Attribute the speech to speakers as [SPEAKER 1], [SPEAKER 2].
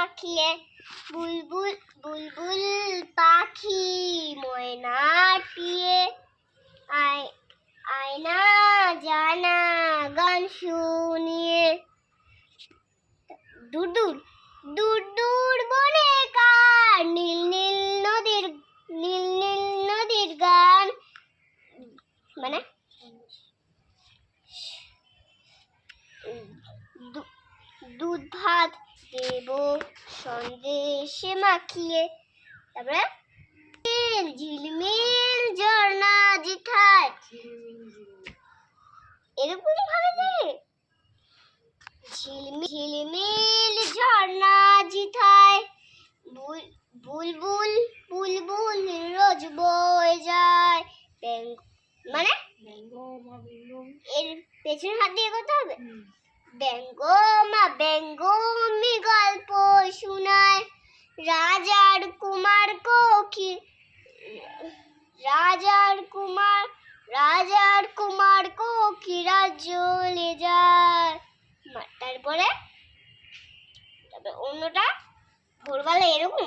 [SPEAKER 1] মাখিয়ে বুলবুল বুলবুল পাখি ময়না টিয়ে আয়না জানা গান শুনিয়ে দূর দূর দূর দূর বনে কার নীল নীল নদীর গান মানে দুধ ভাত দেব সন্দেশে মাখিয়ে তারপরে ঝিলমিল ঝর্ণা জিঠায় এরকম ভাবে দেখে ঝিলমিল ঝর্ণা জিঠায় বুলবুল বুলবুল রোজ বয়ে যায় মানে এর পেছনের হাত দিয়ে করতে হবে ব্যঙ্গ মা ব্যঙ্গমি গল্প শোনায় রাজার কুমার কোকিরা চলে যায় তারপরে অন্যটা ভোরবেলা এরকম